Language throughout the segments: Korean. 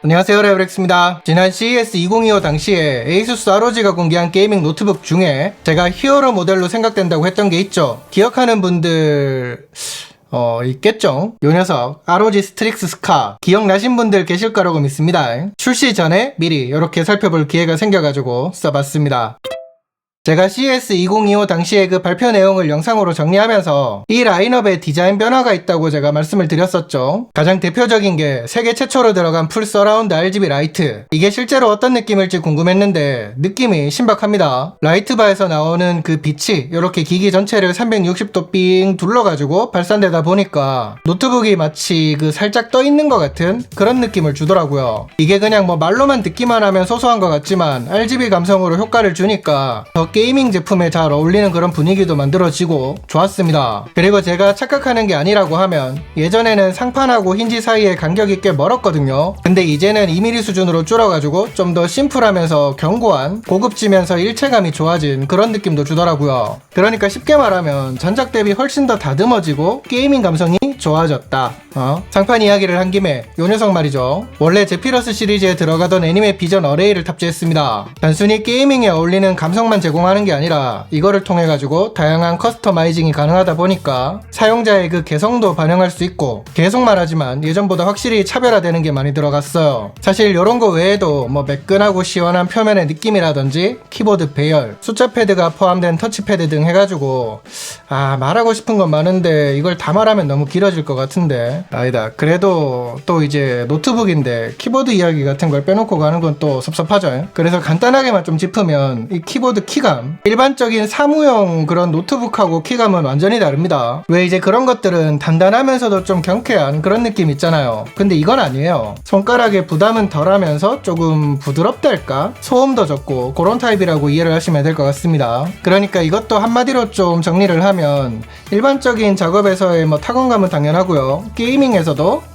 안녕하세요, 레브렉스입니다. 지난 CES 2025 당시에 에이수스 ROG가 공개한 게이밍 노트북 중에 제가 히어로 모델로 생각된다고 했던 게 있죠. 기억하는 분들 있겠죠? 요 녀석 ROG 스트릭스 스카 기억나신 분들 계실 거라고 믿습니다. 출시 전에 미리 이렇게 살펴볼 기회가 생겨가지고 써봤습니다. 제가 CES 2025 당시에 그 발표 내용을 영상으로 정리하면서 이 라인업에 디자인 변화가 있다고 제가 말씀을 드렸었죠. 가장 대표적인 게 세계 최초로 들어간 풀 서라운드 RGB 라이트. 이게 실제로 어떤 느낌일지 궁금했는데 느낌이 신박합니다. 라이트바에서 나오는 그 빛이 이렇게 기기 전체를 360도 삥 둘러가지고 발산되다 보니까 노트북이 마치 그 살짝 떠 있는 것 같은 그런 느낌을 주더라고요. 이게 그냥 뭐 말로만 듣기만 하면 소소한 것 같지만 RGB 감성으로 효과를 주니까 더 게이밍 제품에 잘 어울리는 그런 분위기도 만들어지고 좋았습니다. 그리고 제가 착각하는 게 아니라고 하면 예전에는 상판하고 힌지 사이에 간격이 꽤 멀었거든요. 근데 이제는 2mm 수준으로 줄어가지고 좀 더 심플하면서 견고한 고급지면서 일체감이 좋아진 그런 느낌도 주더라고요. 그러니까 쉽게 말하면 전작 대비 훨씬 더 다듬어지고 게이밍 감성이 좋아졌다. 상판 이야기를 한 김에 요 녀석 말이죠. 원래 제피러스 시리즈에 들어가던 애니메 비전 어레이를 탑재했습니다. 단순히 게이밍에 어울리는 감성만 제공하는 게 아니라 이거를 통해 가지고 다양한 커스터마이징이 가능하다 보니까 사용자의 그 개성도 반영할 수 있고, 계속 말하지만 예전보다 확실히 차별화되는 게 많이 들어갔어요. 사실 요런 거 외에도 뭐 매끈하고 시원한 표면의 느낌이라든지 키보드 배열, 숫자 패드가 포함된 터치패드 등 해가지고 말하고 싶은 건 많은데 이걸 다 말하면 너무 길어질 것 같은데 아니다. 그래도 또 이제 노트북인데 키보드 이야기 같은 걸 빼놓고 가는 건 또 섭섭하죠. 그래서 간단하게만 좀 짚으면 이 키보드 키감, 일반적인 사무용 그런 노트북하고 키감은 완전히 다릅니다. 왜 이제 그런 것들은 단단하면서도 좀 경쾌한 그런 느낌 있잖아요. 근데 이건 아니에요. 손가락에 부담은 덜하면서 조금 부드럽달까? 소음도 적고 그런 타입이라고 이해를 하시면 될 것 같습니다. 그러니까 이것도 한마디로 좀 정리를 하면 일반적인 작업에서의 뭐 타건감은 당연하고요. 게이밍에서도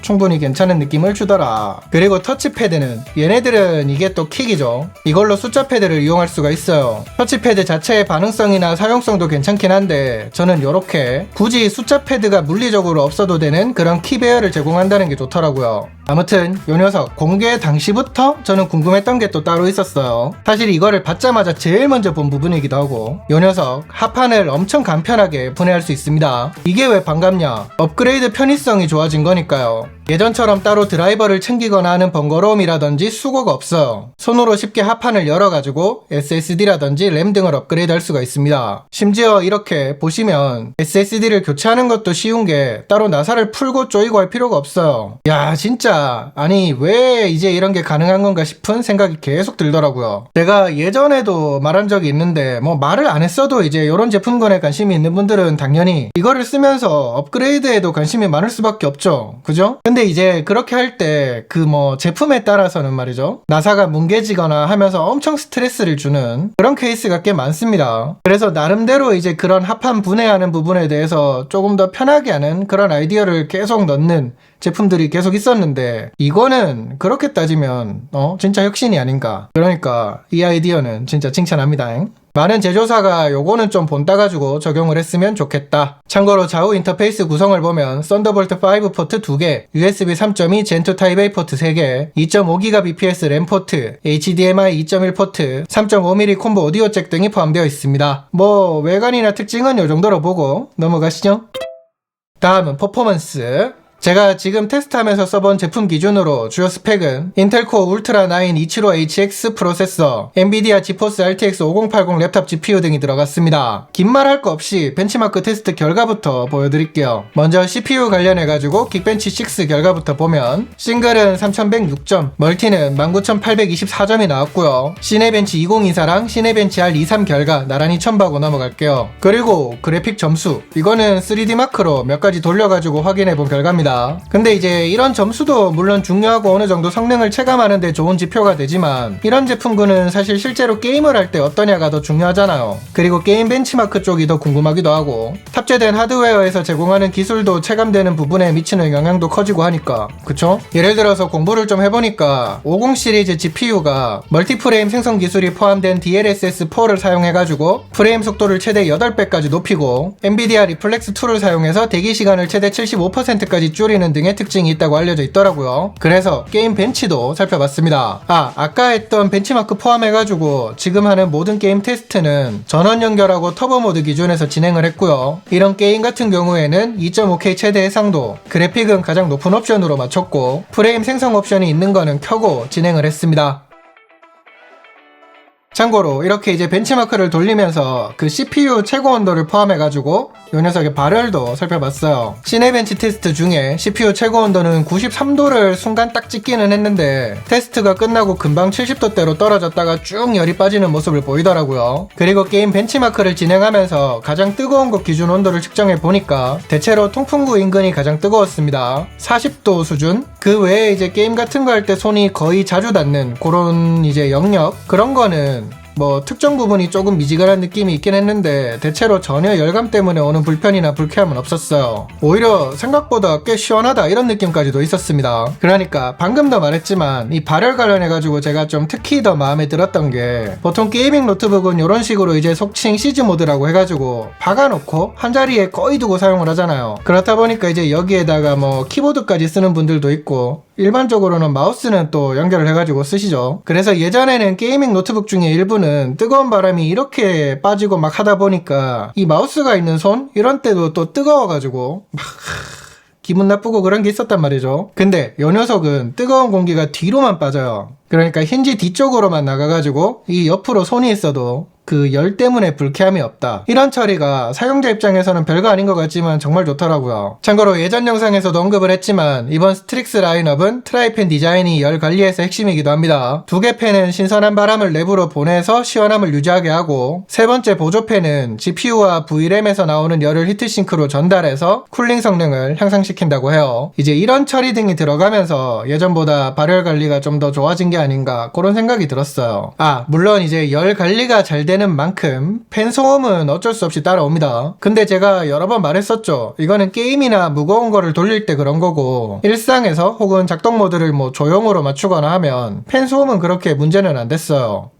충분히 괜찮은 느낌을 주더라. 그리고 터치패드는 얘네들은 이게 또 킥이죠. 이걸로 숫자 패드를 이용할 수가 있어요. 터치패드 자체의 반응성이나 사용성도 괜찮긴 한데 저는 요렇게 굳이 숫자 패드가 물리적으로 없어도 되는 그런 키 배열을 제공한다는 게 좋더라고요. 아무튼 요 녀석 공개 당시부터 저는 궁금했던 게 또 따로 있었어요. 사실 이거를 받자마자 제일 먼저 본 부분이기도 하고, 요 녀석 합판을 엄청 간편하게 분해할 수 있습니다. 이게 왜 반갑냐? 업그레이드 편의성이 좋아진 거니까요. 예전처럼 따로 드라이버를 챙기거나 하는 번거로움이라든지 수고가 없어요. 손으로 쉽게 합판을 열어가지고 SSD라든지 램 등을 업그레이드 할 수가 있습니다. 심지어 이렇게 보시면 SSD를 교체하는 것도 쉬운 게 따로 나사를 풀고 조이고 할 필요가 없어요. 야, 진짜 아니 왜 이제 이런 게 가능한 건가 싶은 생각이 계속 들더라고요. 제가 예전에도 말한 적이 있는데 뭐 말을 안 했어도 이제 이런 제품군에 관심이 있는 분들은 당연히 이거를 쓰면서 업그레이드에도 관심이 많을 수밖에 없죠. 그죠? 근데 이제 그렇게 할 때 그 뭐 제품에 따라서는 말이죠, 나사가 뭉개지거나 하면서 엄청 스트레스를 주는 그런 케이스가 꽤 많습니다. 그래서 나름대로 이제 그런 합판 분해하는 부분에 대해서 조금 더 편하게 하는 그런 아이디어를 계속 넣는 제품들이 계속 있었는데, 이거는 그렇게 따지면 진짜 혁신이 아닌가. 그러니까 이 아이디어는 진짜 칭찬합니다. 많은 제조사가 요거는 좀 본따가지고 적용을 했으면 좋겠다. 참고로 좌우 인터페이스 구성을 보면 썬더볼트 5 포트 2개, USB 3.2 젠2 타입 A 포트 3개, 2.5GBps 램 포트, HDMI 2.1 포트, 3.5mm 콤보 오디오 잭 등이 포함되어 있습니다. 뭐 외관이나 특징은 요 정도로 보고 넘어가시죠. 다음은 퍼포먼스. 제가 지금 테스트하면서 써본 제품 기준으로 주요 스펙은 인텔 코어 울트라 9 275HX 프로세서, 엔비디아 지포스 RTX 5080 랩탑 GPU 등이 들어갔습니다. 긴 말 할 거 없이 벤치마크 테스트 결과부터 보여드릴게요. 먼저 CPU 관련해가지고 긱벤치 6 결과부터 보면 싱글은 3106점, 멀티는 19824점이 나왔고요. 시네벤치 2024랑 시네벤치 R23 결과 나란히 첨부하고 넘어갈게요. 그리고 그래픽 점수, 이거는 3D 마크로 몇 가지 돌려가지고 확인해본 결과입니다. 근데 이제 이런 점수도 물론 중요하고 어느 정도 성능을 체감하는 데 좋은 지표가 되지만, 이런 제품군은 사실 실제로 게임을 할 때 어떠냐가 더 중요하잖아요. 그리고 게임 벤치마크 쪽이 더 궁금하기도 하고, 탑재된 하드웨어에서 제공하는 기술도 체감되는 부분에 미치는 영향도 커지고 하니까, 그쵸? 예를 들어서 공부를 좀 해보니까 50 시리즈 GPU가 멀티프레임 생성 기술이 포함된 DLSS4를 사용해가지고 프레임 속도를 최대 8배까지 높이고, 엔비디아 리플렉스 2를 사용해서 대기 시간을 최대 75%까지 줄이는 등의 특징이 있다고 알려져 있더라고요. 그래서 게임 벤치도 살펴봤습니다. 아까 했던 벤치마크 포함해가지고 지금 하는 모든 게임 테스트는 전원 연결하고 터보 모드 기준에서 진행을 했고요. 이런 게임 같은 경우에는 2.5K 최대 해상도, 그래픽은 가장 높은 옵션으로 맞췄고 프레임 생성 옵션이 있는 거는 켜고 진행을 했습니다. 참고로 이렇게 이제 벤치마크를 돌리면서 그 CPU 최고 온도를 포함해가지고 이 녀석의 발열도 살펴봤어요. 시네벤치 테스트 중에 CPU 최고 온도는 93도를 순간 딱 찍기는 했는데 테스트가 끝나고 금방 70도대로 떨어졌다가 쭉 열이 빠지는 모습을 보이더라고요. 그리고 게임 벤치마크를 진행하면서 가장 뜨거운 곳 기준 온도를 측정해 보니까 대체로 통풍구 인근이 가장 뜨거웠습니다. 40도 수준? 그 외에 이제 게임 같은 거 할 때 손이 거의 자주 닿는 그런 이제 영역? 그런 거는 뭐 특정 부분이 조금 미지근한 느낌이 있긴 했는데 대체로 전혀 열감 때문에 오는 불편이나 불쾌함은 없었어요. 오히려 생각보다 꽤 시원하다 이런 느낌까지도 있었습니다. 그러니까 방금도 말했지만 이 발열 관련해가지고 제가 좀 특히 더 마음에 들었던 게 보통 게이밍 노트북은 이런 식으로 이제 속칭 시즈 모드라고 해가지고 박아놓고 한 자리에 거의 두고 사용을 하잖아요. 그렇다 보니까 이제 여기에다가 뭐 키보드까지 쓰는 분들도 있고 일반적으로는 마우스는 또 연결을 해가지고 쓰시죠. 그래서 예전에는 게이밍 노트북 중에 일부는 뜨거운 바람이 이렇게 빠지고 막 하다 보니까 이 마우스가 있는 손? 이런 때도 또 뜨거워가지고 막 기분 나쁘고 그런 게 있었단 말이죠. 근데 이 녀석은 뜨거운 공기가 뒤로만 빠져요. 그러니까 힌지 뒤쪽으로만 나가가지고 이 옆으로 손이 있어도 그 열 때문에 불쾌함이 없다. 이런 처리가 사용자 입장에서는 별거 아닌 것 같지만 정말 좋더라고요. 참고로 예전 영상에서도 언급을 했지만 이번 스트릭스 라인업은 트라이팬 디자인이 열 관리에서 핵심이기도 합니다. 두 개 팬은 신선한 바람을 내부로 보내서 시원함을 유지하게 하고 세 번째 보조팬은 GPU와 VRAM에서 나오는 열을 히트싱크로 전달해서 쿨링 성능을 향상시킨다고 해요. 이제 이런 처리 등이 들어가면서 예전보다 발열 관리가 좀 더 좋아진 게 아닌가 그런 생각이 들었어요. 물론 이제 열 관리가 잘 되는 만큼 팬 소음은 어쩔 수 없이 따라옵니다. 근데 제가 여러 번 말했었죠. 이거는 게임이나 무거운 거를 돌릴 때 그런 거고 일상에서 혹은 작동 모드를 뭐 조용으로 맞추거나 하면 팬 소음은 그렇게 문제는 안 됐어요.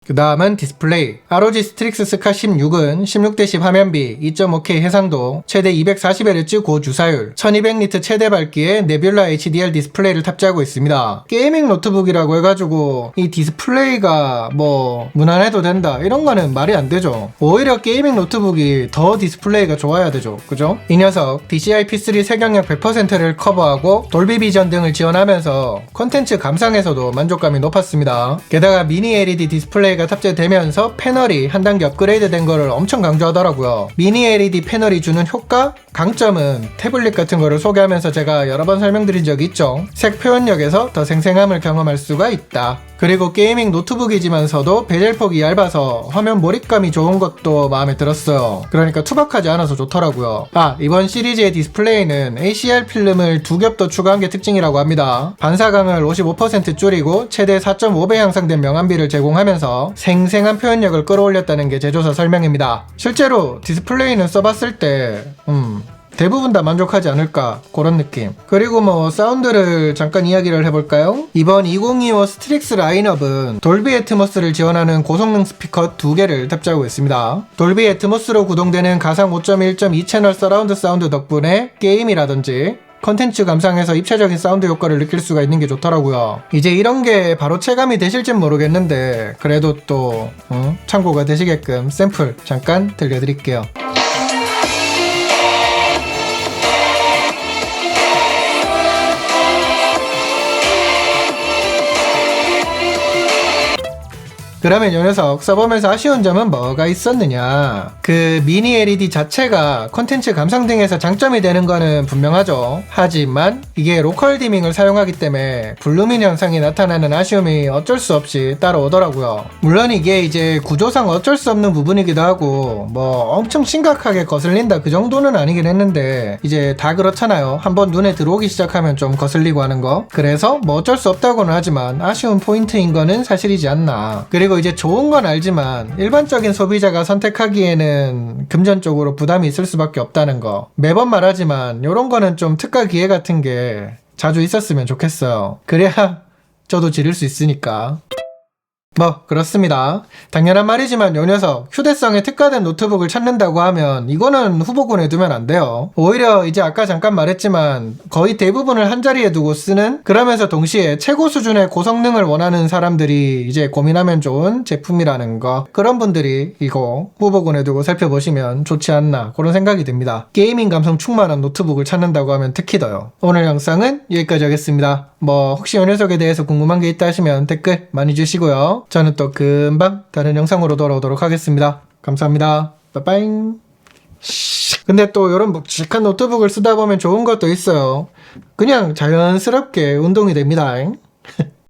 그 다음은 디스플레이. ROG 스트릭스 스카 16은 16:10 화면비, 2.5K 해상도, 최대 240Hz 고주사율, 1200니트 최대 밝기의 네뷸라 HDR 디스플레이를 탑재하고 있습니다. 게이밍 노트북이라고 해가지고 이 디스플레이가 뭐 무난해도 된다 이런 거는 말이 안 되죠. 오히려 게이밍 노트북이 더 디스플레이가 좋아야 되죠. 그죠? 이 녀석 DCI-P3 색영역 100%를 커버하고 돌비 비전 등을 지원하면서 콘텐츠 감상에서도 만족감이 높았습니다. 게다가 미니 LED 디스플레이가 탑재되면서 패널이 한 단계 업그레이드 된 거를 엄청 강조하더라고요. 미니 LED 패널이 주는 효과? 강점은 태블릿 같은 거를 소개하면서 제가 여러 번 설명드린 적이 있죠. 색 표현력에서 더 생생함을 경험할 수가 있다. 그리고 게이밍 노트북이지만서도 베젤폭이 얇아서 화면 몰입감이 좋은 것도 마음에 들었어요. 그러니까 투박하지 않아서 좋더라고요. 이번 시리즈의 디스플레이는 ACR 필름을 2겹 더 추가한 게 특징이라고 합니다. 반사광을 55% 줄이고 최대 4.5배 향상된 명암비를 제공하면서 생생한 표현력을 끌어올렸다는 게 제조사 설명입니다. 실제로 디스플레이는 써봤을 때 대부분 다 만족하지 않을까 그런 느낌. 그리고 뭐 사운드를 잠깐 이야기를 해볼까요? 이번 2025 스트릭스 라인업은 돌비 애트모스를 지원하는 고성능 스피커 2개를 탑재하고 있습니다. 돌비 애트모스로 구동되는 가상 5.1.2 채널 서라운드 사운드 덕분에 게임이라든지 컨텐츠 감상에서 입체적인 사운드 효과를 느낄 수가 있는 게 좋더라고요. 이제 이런 게 바로 체감이 되실진 모르겠는데 그래도 또 참고가 되시게끔 샘플 잠깐 들려드릴게요. 그러면 이 녀석 써보면서 아쉬운 점은 뭐가 있었느냐. 그 미니 LED 자체가 콘텐츠 감상 등에서 장점이 되는 거는 분명하죠. 하지만 이게 로컬 디밍을 사용하기 때문에 블루밍 현상이 나타나는 아쉬움이 어쩔 수 없이 따라오더라고요. 물론 이게 이제 구조상 어쩔 수 없는 부분이기도 하고 뭐 엄청 심각하게 거슬린다 그 정도는 아니긴 했는데 이제 다 그렇잖아요. 한번 눈에 들어오기 시작하면 좀 거슬리고 하는 거. 그래서 뭐 어쩔 수 없다고는 하지만 아쉬운 포인트인 거는 사실이지 않나. 그리고 이제 좋은 건 알지만 일반적인 소비자가 선택하기에는 금전적으로 부담이 있을 수밖에 없다는 거. 매번 말하지만 이런 거는 좀 특가 기회 같은 게 자주 있었으면 좋겠어요. 그래야 저도 지를 수 있으니까. 뭐 그렇습니다. 당연한 말이지만 요 녀석 휴대성에 특화된 노트북을 찾는다고 하면 이거는 후보군에 두면 안 돼요. 오히려 이제 아까 잠깐 말했지만 거의 대부분을 한자리에 두고 쓰는, 그러면서 동시에 최고 수준의 고성능을 원하는 사람들이 이제 고민하면 좋은 제품이라는 거, 그런 분들이 이거 후보군에 두고 살펴보시면 좋지 않나 그런 생각이 듭니다. 게이밍 감성 충만한 노트북을 찾는다고 하면 특히 더요. 오늘 영상은 여기까지 하겠습니다. 뭐 혹시 이 녀석에 대해서 궁금한 게 있다 하시면 댓글 많이 주시고요. 저는 또 금방 다른 영상으로 돌아오도록 하겠습니다. 감사합니다. 빠빠이. 근데 또 이런 묵직한 노트북을 쓰다 보면 좋은 것도 있어요. 그냥 자연스럽게 운동이 됩니다.